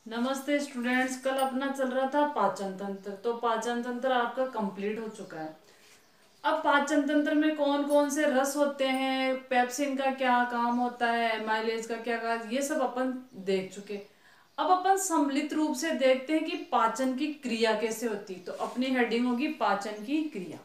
नमस्ते स्टूडेंट्स। कल अपना चल रहा था पाचन तंत्र, तो पाचन तंत्र आपका कंप्लीट हो चुका है। अब पाचन तंत्र में कौन कौन से रस होते हैं, पेप्सिन का क्या काम होता है, एमाइलेज का क्या काम, ये सब अपन देख चुके। अब अपन सम्मिलित रूप से देखते हैं कि पाचन की क्रिया कैसे होती। तो अपनी हेडिंग होगी पाचन की क्रिया।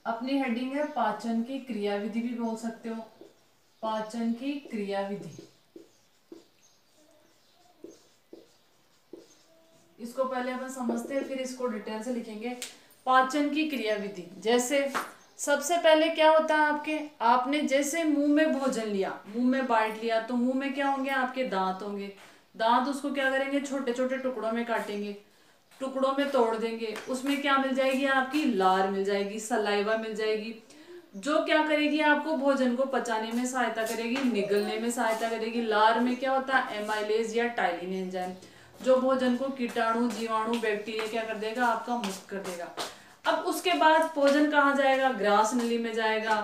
अपनी हेडिंग है पाचन की क्रिया विधि, भी बोल सकते हो पाचन की क्रिया विधि। इसको पहले अपन समझते हैं, फिर इसको डिटेल से लिखेंगे। पाचन की क्रिया विधि, जैसे सबसे पहले क्या होता है आपने जैसे मुंह में भोजन लिया, मुंह में बाइट लिया, तो मुंह में क्या होंगे, आपके दांत होंगे। दांत उसको क्या करेंगे, छोटे छोटे टुकड़ों में काटेंगे, टुकड़ों में तोड़ देंगे। उसमें क्या मिल जाएगी, आपकी लार मिल जाएगी, सलाइवा मिल जाएगी, जो क्या करेगी, आपको भोजन को पचाने में सहायता करेगी, निगलने में सहायता करेगी। लार में क्या होता है, एमाइलेज या टाइलिन एंजाइम, जो भोजन को कीटाणु, जीवाणु, बैक्टीरिया क्या कर देगा, आपका मुक्त कर देगा। अब उसके बाद भोजन कहाँ जाएगा, ग्रास नली में जाएगा,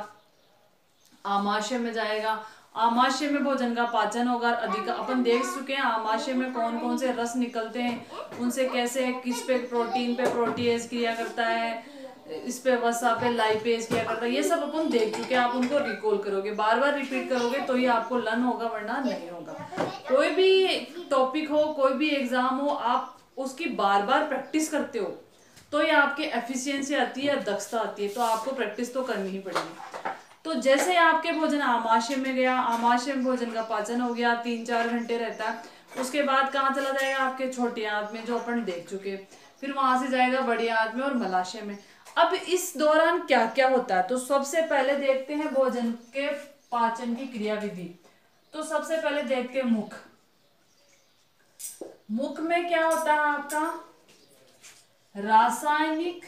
आमाशय में जाएगा। आमाशय में भोजन का पाचन होगा। अधिक अपन देख चुके हैं आमाशय में कौन कौन से रस निकलते हैं, उनसे कैसे, किस पे प्रोटीएज क्रिया करता है, इस पे वसा पे लाइपेज क्रिया करता है, ये सब अपन देख चुके हैं। आप उनको रिकॉल करोगे, बार बार रिपीट करोगे तो ही आपको लर्न होगा, वरना नहीं होगा। कोई भी टॉपिक हो, कोई भी एग्जाम हो, आप उसकी बार बार प्रैक्टिस करते हो तो ये आपके एफिशिएंसी आती है, दक्षता आती है। तो आपको प्रैक्टिस तो करनी ही पड़ेगी। तो जैसे आपके भोजन आमाशय में गया, आमाशय में भोजन का पाचन हो गया, 3-4 घंटे रहता है। उसके बाद कहाँ चला जाएगा, आपके छोटी आंत में, जो अपन देख चुके। फिर वहां से जाएगा बड़ी आंत में और मलाशय में। अब इस दौरान क्या क्या होता है, तो सबसे पहले देखते हैं भोजन के पाचन की क्रिया विधि। तो सबसे पहले देखते हैं मुख। मुख में क्या होता है आपका, रासायनिक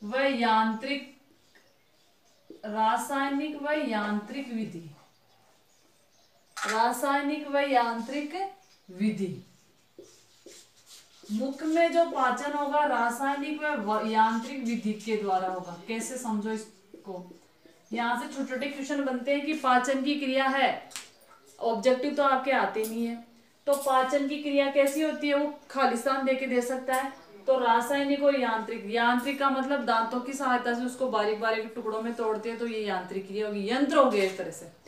व यांत्रिक, रासायनिक व यांत्रिक विधि, रासायनिक व यांत्रिक विधि। मुख में जो पाचन होगा रासायनिक व यांत्रिक विधि के द्वारा होगा। कैसे, समझो इसको। यहां से छोटे छोटे क्वेश्चन बनते हैं कि पाचन की क्रिया है, ऑब्जेक्टिव तो आपके आते नहीं है। तो पाचन की क्रिया कैसी होती है, वो खालिस्तान देके दे सकता है। तो रासायनिक और यांत्रिक, यांत्रिक का मतलब दांतों की सहायता से उसको बारीक बारीक टुकड़ों में तोड़ते हैं, तो ये यांत्रिक क्रिया होगी, यंत्र हो गया एक तरह से।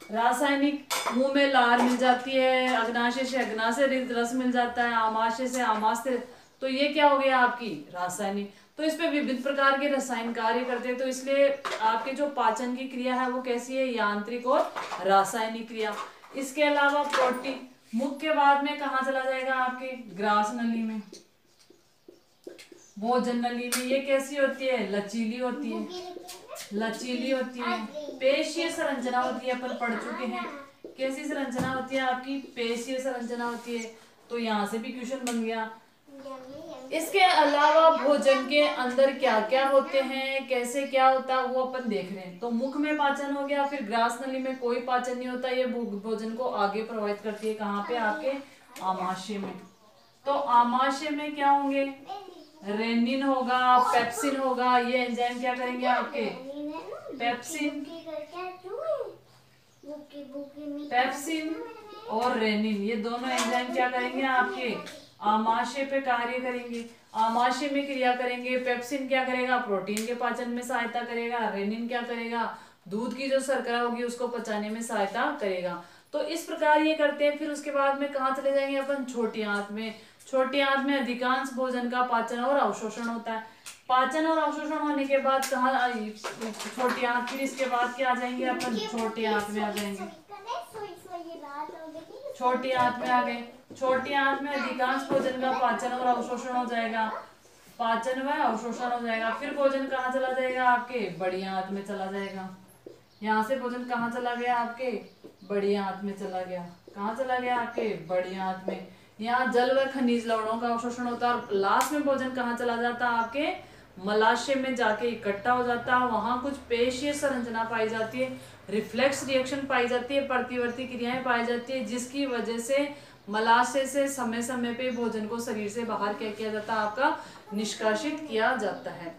रासायनिक, मुंह में लार मिल जाती है, अग्नाशय से अग्नाशय रस मिल जाता है, आमाशय से आमाशय, तो ये क्या हो गया आपकी रासायनिक। तो इस पे विभिन्न प्रकार के रसायन कार्य करते हैं। तो इसलिए आपके जो पाचन की क्रिया है वो कैसी है, यांत्रिक और रासायनिक क्रिया। इसके अलावा प्रोटीन, मुख के बाद में कहाँ चला जाएगा, आपके ग्रास नली में, भोजन नली में। ये कैसी होती है, लचीली होती है, लचीली होती है। पेशीय संरचना होती है, अपन पढ़ चुके हैं। कैसी संरचना होती है आपकी, पेशीय संरचना होती है। तो यहाँ से भी क्वेश्चन बन गया। इसके अलावा भोजन के अंदर क्या क्या होते हैं, कैसे क्या होता है, वो अपन देख रहे हैं। तो मुख में पाचन हो गया, फिर ग्रास नली में कोई पाचन नहीं होता, ये भोजन को आगे प्रभावित करती है, कहाँ पे, आपके आमाशय में। तो आमाशय में क्या होंगे, रेनिन होगा, पेप्सिन होगा। ये एंजाइम क्या करेंगे आपके, पेप्सिन, पेप्सिन और रेनिन, ये दोनों एंजाइम क्या करेंगे, आपके आमाशय पे कार्य करेंगे, आमाशय में क्रिया करेंगे। पेप्सिन क्या करेगा, प्रोटीन के पाचन में सहायता करेगा। रेनिन क्या करेगा, दूध की जो शर्करा होगी उसको पचाने में सहायता करेगा। तो इस प्रकार ये करते हैं। फिर उसके बाद में कहाँ चले जाएंगे अपन, छोटी आंत में। छोटी आंत में अधिकांश भोजन का पाचन और अवशोषण होता है। पाचन और अवशोषण होने के बाद कहाँ, छोटी आंत। फिर इसके बाद क्या आ जाएंगे अपन, छोटी आंत में आ जाएंगे, छोटी आंत में आ गए। छोटी आंत में अधिकांश भोजन का पाचन और अवशोषण हो जाएगा, पाचन व अवशोषण हो जाएगा। फिर भोजन कहाँ चला जाएगा, आपके बड़ी आंत में चला जाएगा। यहाँ से भोजन कहाँ चला गया, आपके बड़ी आंत में चला गया। कहाँ चला गया, आपके बड़ी आंत में। यहाँ जल व खनिज लवणों का अवशोषण होता है। और लास्ट में भोजन कहाँ चला जाता है, आपके मलाशय में जाके इकट्ठा हो जाता है। वहां कुछ पेशीय संरचना पाई जाती है, रिफ्लेक्स रिएक्शन पाई जाती है, प्रतिवर्ती क्रियाएं पाई जाती है, जिसकी वजह से मलाशय से समय समय पे भोजन को शरीर से बाहर क्या किया जाता है, आपका निष्कासित किया जाता है।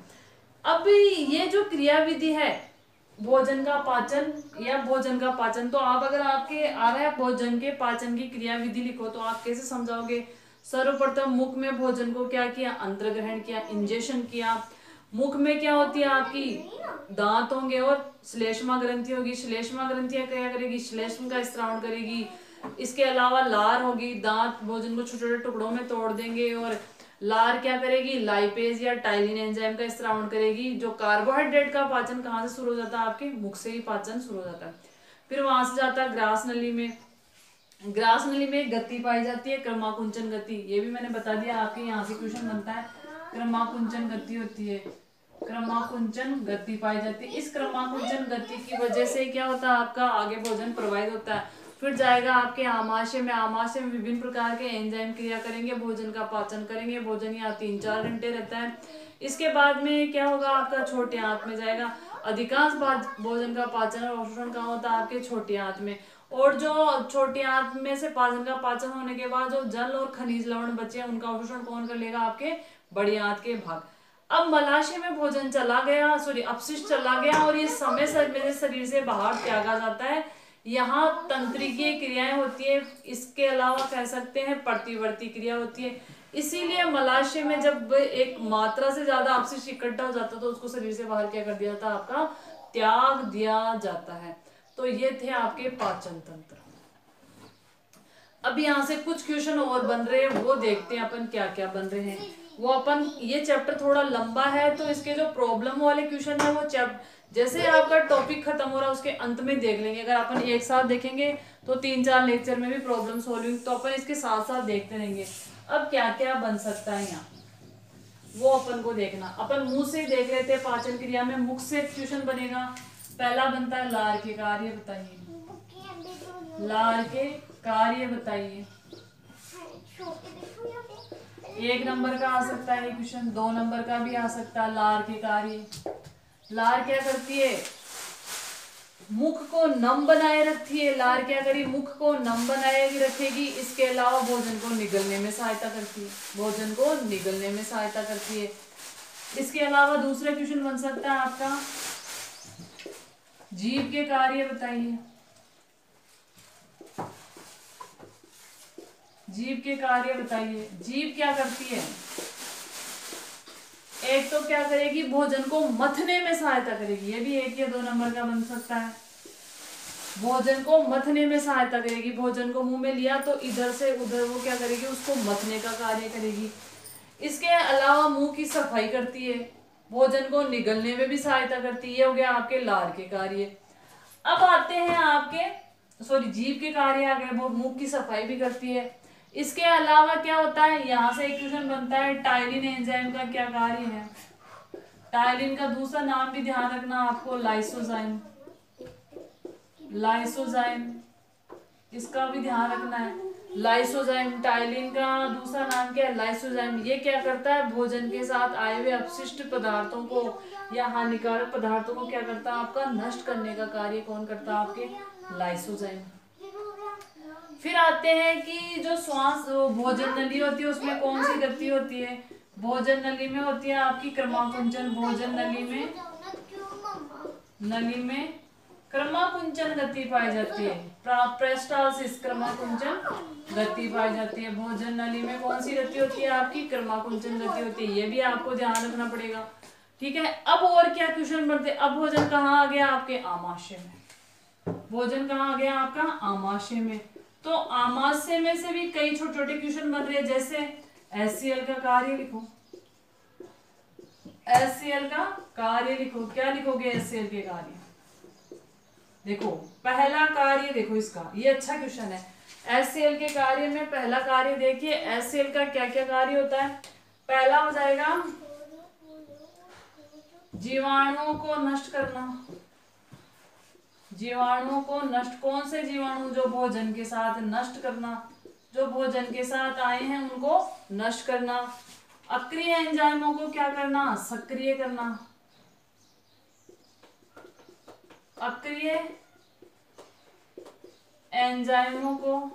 अब ये जो क्रिया विधि है भोजन का पाचन या भोजन का पाचन। तो आप अगर आपके आ रहा है भोजन के पाचन की क्रियाविधि लिखो तो आप कैसे समझाओगे? सर्वप्रथम मुख में भोजन को क्या किया? अंतर ग्रहण किया, इंजेक्शन किया। मुख में क्या होती है आपकी? दांत होंगे और श्लेष्मा ग्रंथि होगी। श्लेष्मा ग्रंथियां क्या करेगी? श्लेष्म का स्त्रावण करेगी। इसके अलावा लार होगी, दांत भोजन को छोटे छोटे टुकड़ों में तोड़ देंगे और लार क्या करेगी? लाइपेज या टाइलिन एंजाइम का स्त्रावण करेगी। जो कार्बोहाइड्रेट का पाचन कहाँ से शुरू हो जाता है? आपके मुख से ही पाचन शुरू हो जाता है। फिर वहां से जाता है ग्रास नली में। ग्रास नली में गति पाई जाती है, क्रमाकुंचन गति। ये भी मैंने बता दिया, आपके यहाँ से क्वेश्चन बनता है। क्रमाकुंचन गति होती है, क्रमाकुंचन गति पाई जाती है। इस क्रमाकुंचन गति की वजह से क्या होता है? आपका आगे भोजन प्रवाहित होता है। फिर जाएगा आपके आमाशय में। आमाशय में विभिन्न प्रकार के एंजाइम क्रिया करेंगे, भोजन का पाचन करेंगे। भोजन यहाँ 3-4 घंटे रहता है। इसके बाद में क्या होगा? आपका छोटे आंत में जाएगा। अधिकांश भोजन का पाचन और अवशोषण कहाँ होता है? आपके छोटी आंत में। और जो छोटी आंत में से पाचन का पाचन होने के बाद जो जल और खनिज लवण बचे उनका अवशोषण कौन कर लेगा? आपके बड़ी आंत के भाग। अब मलाशय में भोजन चला गया, सॉरी अपशिष्ट चला गया और ये समय मेरे शरीर से बाहर त्यागा जाता है। यहाँ तंत्रिकीय क्रियाएं होती है, इसके अलावा कह सकते हैं प्रतिवर्ती क्रिया होती है। इसीलिए मलाशय में जब एक मात्रा से ज्यादा अपशिष्ट इकट्ठा हो जाता है तो उसको शरीर से बाहर क्या कर दिया जाता है? आपका त्याग दिया जाता है। तो ये थे आपके पाचन तंत्र। अब यहाँ से कुछ क्वेश्चन और बन रहे हैं, वो देखते हैं अपन क्या क्या बन रहे हैं। वो अपन, ये चैप्टर थोड़ा लंबा है तो इसके जो प्रॉब्लम वाले क्वेश्चन है वो जैसे आपका टॉपिक खत्म हो रहा है उसके अंत में देख लेंगे। अगर अपन एक साथ देखेंगे तो 3-4 लेक्चर में भी प्रॉब्लम सॉल्विंग, तो अपन इसके साथ साथ देखते रहेंगे। अब क्या क्या बन सकता है यहाँ, वो अपन को देखना। अपन मुंह से देख लेते हैं। पाचन क्रिया में मुख से क्वेश्चन बनेगा। पहला बनता है लार के कार्य बताइए। लार के कार्य बताइए। 1 नंबर का आ सकता है क्वेश्चन, 2 नंबर का भी आ सकता है। लार के कार्य, लार क्या करती है? मुख को नम बनाए रखती है। लार क्या करी? मुख को नम बनाए रखेगी। इसके अलावा भोजन को निगलने में सहायता करती है, भोजन को निगलने में सहायता करती है। इसके अलावा दूसरा क्वेश्चन बन सकता है आपका, जीभ के कार्य बताइए। जीभ के कार्य बताइए। जीभ क्या करती है? एक तो क्या करेगी? भोजन को मथने में सहायता करेगी। ये भी 1 या 2 नंबर का बन सकता है। भोजन को मथने में सहायता करेगी। भोजन को मुंह में लिया तो इधर से उधर वो क्या करेगी? उसको मथने का कार्य करेगी। इसके अलावा मुंह की सफाई करती है, भोजन को निगलने में भी सहायता करती है। ये हो गया आपके लार के कार्य। अब आते हैं आपके, सॉरी जीभ के कार्य आ गए, वो मुंह की सफाई भी करती है। इसके अलावा क्या होता है? यहाँ से एक क्वेश्चन बनता है, टाइलिन एंजाइम का क्या कार्य है? टाइलिन का दूसरा नाम भी ध्यान रखना आपको, लाइसोजाइम। लाइसोजाइम, इसका भी ध्यान रखना है। लाइसोजाइम, टाइलिन का दूसरा नाम क्या है? लाइसोजाइम। ये क्या करता है? भोजन के साथ आए हुए अपशिष्ट पदार्थों को या हानिकारक पदार्थों को क्या करता है? आपका नष्ट करने का कार्य कौन करता है? आपके लाइसोजाइम। फिर आते हैं कि जो श्वास भोजन नली होती है उसमें कौन सी गति होती है? भोजन नली में होती है आपकी क्रमाकुंचन। भोजन नली में क्रमाकुंचन गति पाई जाती है। पेरिस्टालसिस, क्रमाकुंचन गति पाई जाती है। भोजन नली में कौन सी गति होती है? आपकी क्रमाकुंचन गति होती है। ये भी आपको ध्यान रखना पड़ेगा, ठीक है। अब और क्या क्वेश्चन बनते? अब भोजन कहाँ आ गया? आपके आमाशय में। भोजन कहाँ आ गया? आपका आमाशय में। तो आमाशय में से भी कई छोटे छोटे क्वेश्चन बन रहे हैं, जैसे HCl का कार्य लिखो। HCl का कार्य लिखो। क्या लिखोगे? HCl के कार्य देखो। पहला कार्य देखो इसका, ये अच्छा क्वेश्चन है। HCl के कार्य में पहला कार्य देखिए, HCl का क्या क्या कार्य होता है? पहला हो जाएगा जीवाणुओं को नष्ट करना। जीवाणुओं को नष्ट, कौन से जीवाणु? जो भोजन के साथ नष्ट करना, जो भोजन के साथ आए हैं उनको नष्ट करना। अक्रिय एंजाइमों को क्या करना? सक्रिय करना। अक्रिय एंजाइमों को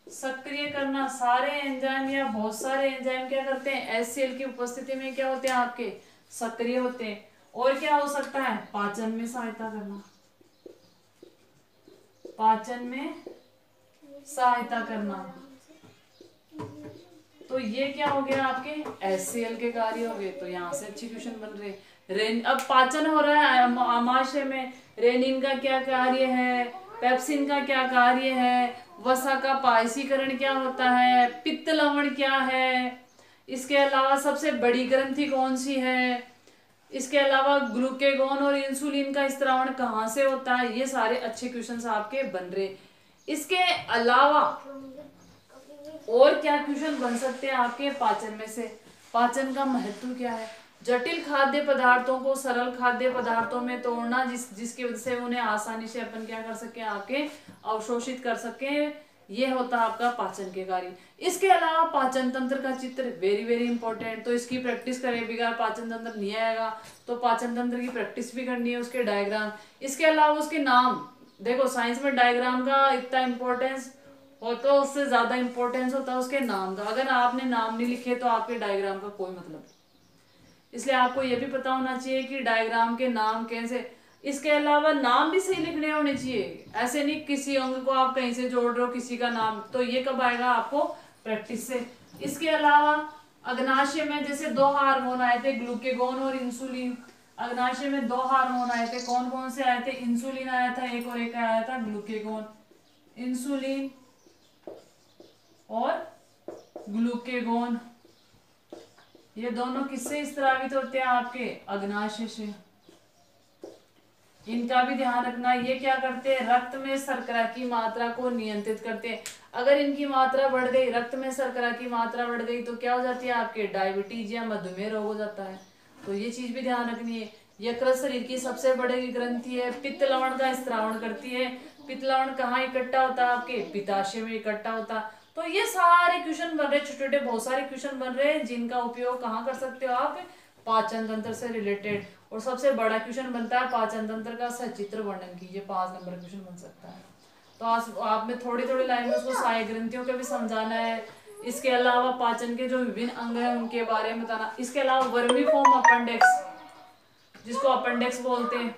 सक्रिय करना। सारे एंजाइम या बहुत सारे एंजाइम क्या करते हैं? HCl की उपस्थिति में क्या होते हैं? आपके सक्रिय होते हैं। और क्या हो सकता है, पाचन में सहायता करना, पाचन में सहायता करना। तो ये क्या हो गया आपके HCl के कार्य हो गए। तो यहाँ से अच्छी क्वेश्चन बन रहे। रेन अब पाचन हो रहा है आमाशय में, रेनिन का क्या कार्य है, पेप्सिन का क्या कार्य है, वसा का पायसीकरण क्या होता है, पित्त लवण क्या है, इसके अलावा सबसे बड़ी ग्रंथि कौन सी है, इसके अलावा ग्लूकेगॉन और इंसुलिन का स्त्रावण कहाँ से होता है। ये सारे अच्छे क्वेश्चंस आपके बन रहे। इसके अलावा और क्या क्वेश्चन बन सकते हैं आपके पाचन में से, पाचन का महत्व क्या है, जटिल खाद्य पदार्थों को सरल खाद्य पदार्थों में तोड़ना, जिसकी वजह से उन्हें आसानी से अपन क्या कर सके, आपके अवशोषित कर सके। ये होता है आपका पाचन के कार्य। इसके अलावा पाचन तंत्र का चित्र वेरी वेरी इंपॉर्टेंट, तो इसकी प्रैक्टिस करें, बिना पाचन तंत्र नहीं आएगा। तो पाचन तंत्र की प्रैक्टिस भी करनी है, उसके डायग्राम, इसके अलावा उसके नाम। देखो साइंस में डायग्राम का इतना इंपॉर्टेंस हो तो उससे ज्यादा इंपॉर्टेंस होता है उसके नाम का। अगर आपने नाम नहीं लिखे तो आपके डायग्राम का कोई मतलब नहीं। इसलिए आपको यह भी पता होना चाहिए कि डायग्राम के नाम कैसे। इसके अलावा नाम भी सही लिखने होने चाहिए, ऐसे नहीं किसी अंग को आप कहीं से जोड़ रहे हो किसी का नाम, तो ये कब आएगा आपको, प्रैक्टिस से। इसके अलावा अग्नाशय में जैसे 2 हार्मोन आए थे, ग्लूकेगॉन और इंसुलिन। अग्नाशय में 2 हार्मोन आए थे, कौन कौन से आए थे, इंसुलिन आया था एक, और एक आया था ग्लूकेगॉन। इंसुलिन और ग्लूकेगॉन, ये दोनों किससे स्त्रावित होते हैं, आपके अग्नाशय से। इनका भी ध्यान रखना। ये क्या करते हैं, रक्त में शर्करा की मात्रा को नियंत्रित करते हैं। अगर इनकी मात्रा बढ़ गई, रक्त में शर्करा की मात्रा बढ़ गई, तो क्या हो जाती है, आपके डायबिटीज या मधुमेह रोग हो जाता है। तो ये चीज भी ध्यान रखनी है। यकृत शरीर की सबसे बड़ी ग्रंथि है, पित्त लवण का स्त्रावण करती है। पित्त लवण कहाँ इकट्ठा होता है, आपके पित्ताशय में इकट्ठा होता है। तो ये सारे क्वेश्चन बन रहे, छोटे छोटे बहुत सारे क्वेश्चन बन रहे हैं, जिनका उपयोग कहाँ कर सकते हो आप, पाचन तंत्र से रिलेटेड। और सबसे बड़ा क्वेश्चन बनता है पाचन तंत्र का सचित्र वर्णन कीजिए, 5 नंबर क्वेश्चन बन सकता है। तो आप में थोड़ी थोड़ी लाइन में उसको सहायक ग्रंथियों का भी समझाना है। इसके अलावा पाचन के जो विभिन्न अंग हैं उनके बारे में बताना। इसके अलावा वर्मीफॉर्म अपेंडिक्स, जिसको अपेंडिक्स बोलते हैं,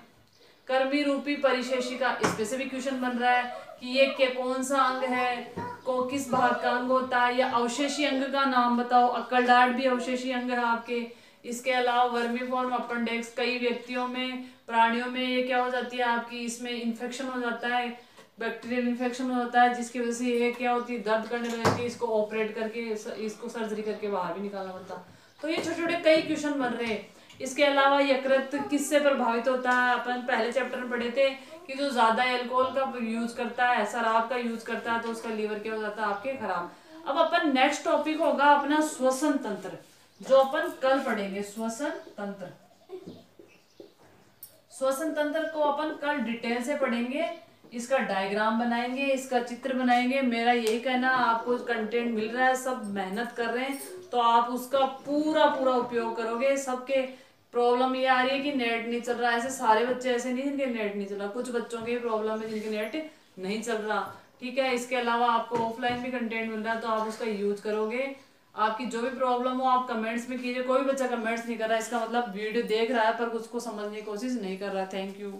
कर्मी रूपी परिशेषिका, इस पे से भी क्वेश्चन बन रहा है कि ये कौन सा अंग है, को किस भाग का अंग होता है, या अवशेषी अंग का नाम बताओ। अक्कलदाढ़ भी अवशेषी अंग है आपके। इसके अलावा वर्मीफॉर्म अपेंडिक्स, कई व्यक्तियों में, प्राणियों में ये क्या हो जाती है आपकी, इसमें इन्फेक्शन हो जाता है, बैक्टीरियल इन्फेक्शन हो जाता है, जिसकी वजह से ये क्या होती है, दर्द करने लगती है। इसको ऑपरेट करके, इसको सर्जरी करके बाहर भी निकालना पड़ता। तो ये छोटे छोटे कई क्वेश्चन बन रहे हैं। इसके अलावा यकृत किससे प्रभावित होता है, अपन पहले चैप्टर में पढ़े थे कि जो ज्यादा अल्कोहल का यूज करता है, शराब का यूज करता है, तो उसका लीवर क्या हो जाता है, आपके खराब। अब अपन नेक्स्ट टॉपिक होगा अपना श्वसन तंत्र, जो अपन कल पढ़ेंगे। श्वसन तंत्र, श्वसन तंत्र को अपन कल डिटेल से पढ़ेंगे। इसका डायग्राम बनाएंगे, इसका चित्र बनाएंगे। मेरा यही कहना, आपको कंटेंट मिल रहा है, सब मेहनत कर रहे हैं, तो आप उसका पूरा पूरा उपयोग करोगे। सबके प्रॉब्लम ये आ रही है कि नेट नहीं चल रहा, ऐसे सारे बच्चे ऐसे नहीं जिनके नेट नहीं चल रहा, कुछ बच्चों की प्रॉब्लम है जिनके नेट नहीं चल रहा, ठीक है। इसके अलावा आपको ऑफलाइन भी कंटेंट मिल रहा है, तो आप उसका यूज करोगे। आपकी जो भी प्रॉब्लम हो आप कमेंट्स में कीजिए। कोई बच्चा कमेंट्स नहीं कर रहा है, इसका मतलब वीडियो देख रहा है पर उसको समझने की कोशिश नहीं कर रहा है। Thank you.